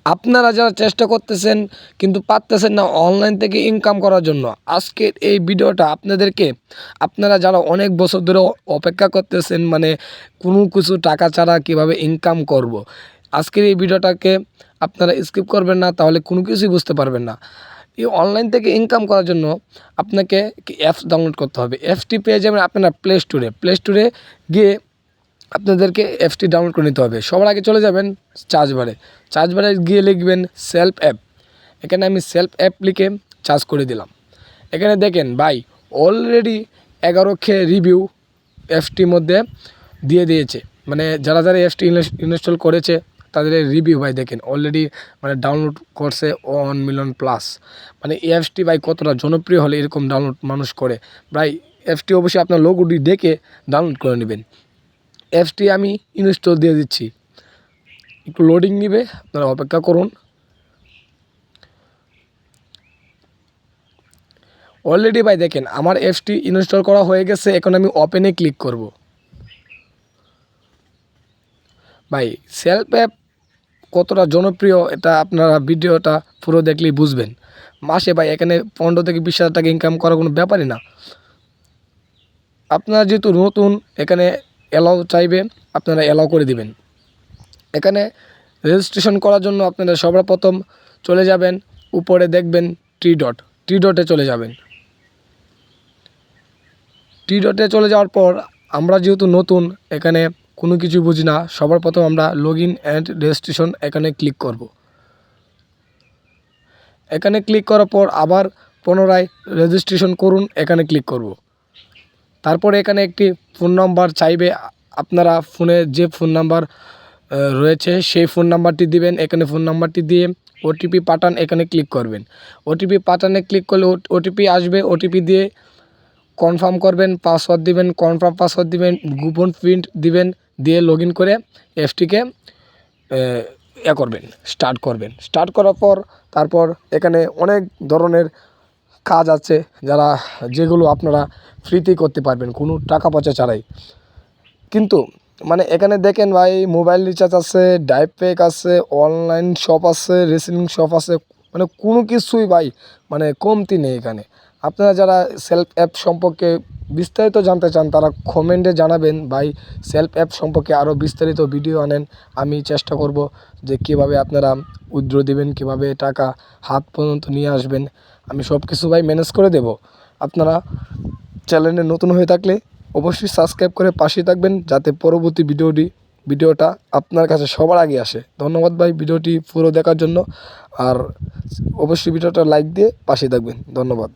আপনারা যারা চেষ্টা করতেছেন কিন্তু পারতেছেন না অনলাইন থেকে ইনকাম করার জন্য, আজকের এই ভিডিওটা আপনাদেরকে, আপনারা যারা অনেক বছর ধরে অপেক্ষা করতেছেন মানে কোনো কিছু টাকা ছাড়া কিভাবে ইনকাম করব, আজকের এই ভিডিওটাকে আপনারা স্কিপ করবেন না, তাহলে কোনো কিছুই বুঝতে পারবেন না। এই অনলাইন থেকে ইনকাম করার জন্য আপনাকে অ্যাপস ডাউনলোড করতে হবে। অ্যাপসটি পেয়ে যাবেন আপনারা প্লে স্টোরে গিয়ে আপনাদেরকে অ্যাপসটি ডাউনলোড করে নিতে হবে। সবার আগে চলে যাবেন চার্জ বারে গিয়ে লিখবেন সেলফ অ্যাপ। এখানে আমি সেলফ অ্যাপ লিখে চার্জ করে দিলাম। এখানে দেখেন ভাই অলরেডি 11K রিভিউ অ্যাপসটির মধ্যে দিয়ে দিয়েছে, মানে যারা অ্যাপসটি ইনস্টল করেছে তাদের রিভিউ ভাই দেখেন অলরেডি মানে ডাউনলোড করছে 1 মিলিয়ন প্লাস। মানে এই অ্যাপসটি ভাই কতটা জনপ্রিয় হলে এরকম ডাউনলোড মানুষ করে। ভাই অ্যাপসটি অবশ্যই আপনার লোগোটি দেখে ডাউনলোড করে নেবেন। অ্যাপসটি আমি ইনস্টল দিয়ে দিচ্ছি, একটু লোডিং নিবে, আপনারা অপেক্ষা করুন। অলরেডি ভাই দেখেন আমার অ্যাপসটি ইনস্টল করা হয়ে গেছে। এখন আমি ওপেনে ক্লিক করব। ভাই সেলফ অ্যাপ কতটা জনপ্রিয় এটা আপনারা ভিডিওটা পুরো দেখলেই বুঝবেন। মাসে ভাই এখানে 15 থেকে 20 হাজার টাকা ইনকাম করার কোনো ব্যাপারই না। আপনারা যেহেতু নতুন, এখানে অ্যালাউ চাইবে, আপনারা অ্যালাউ করে দিবেন। এখানে রেজিস্ট্রেশন করার জন্য আপনারা সবার প্রথম চলে যাবেন উপরে দেখবেন টি ডটে চলে যাবেন। টি ডটে চলে যাওয়ার পর আমরা যেহেতু নতুন, এখানে কোনো কিছু বুঝি না, সবার প্রথম আমরা লগ ইন অ্যান্ড রেজিস্ট্রেশন এখানে ক্লিক করব। এখানে ক্লিক করার পর আবার পুনরায় রেজিস্ট্রেশন করুন, এখানে ক্লিক করব। তারপরে এখানে একটি ফোন নাম্বার চাইবে, আপনারা ফোনে যে ফোন নাম্বার রয়েছে সেই ফোন নাম্বারটি দিবেন। এখানে ফোন নাম্বারটি দিয়ে ওটিপি পাঠান, এখানে ক্লিক করবেন। ওটিপি পাঠানে ক্লিক করলে ওটিপি আসবে, ওটিপি দিয়ে কনফার্ম করবেন, পাসওয়ার্ড দিবেন, কনফার্ম পাসওয়ার্ড দিবেন, গোপন প্রিন্ট দিবেন, দিয়ে লগ ইন করে অ্যাপসটিকে স্টার্ট করার পর তারপর এখানে অনেক ধরনের কাজ আছে যেগুলো আপনারা ফ্রিতেই করতে পারবেন কোনো টাকা পয়সা ছাড়াই। কিন্তু মানে এখানে দেখেন ভাই মোবাইল রিচার্জ আছে, ডাইভ প্যাক আছে, অনলাইন শপ আছে, রেসেলিং শপ আছে, মানে কোনো কিছুই ভাই মানে কমতি নেই এখানে। আপনারা যারা সেলফ অ্যাপ সম্পর্কে বিস্তারিত জানতে চান তারা কমেন্টে জানাবেন ভাই, সেলফ অ্যাপ সম্পর্কে আরও বিস্তারিত ভিডিও আনেন। আমি চেষ্টা করব যে কীভাবে আপনারা উইথড্র দেবেন, কীভাবে টাকা হাত পর্যন্ত নিয়ে আসবেন, আমি সব কিছু ভাই ম্যানেজ করে দেব। আপনারা চ্যানেলে নতুন হয়ে থাকলে অবশ্যই সাবস্ক্রাইব করে পাশে থাকবেন, যাতে পরবর্তী ভিডিওটা আপনার কাছে সবার আগে আসে। ধন্যবাদ ভাই ভিডিওটি পুরো দেখার জন্য, আর অবশ্যই ভিডিওটা লাইক দিয়ে পাশে থাকবেন। ধন্যবাদ।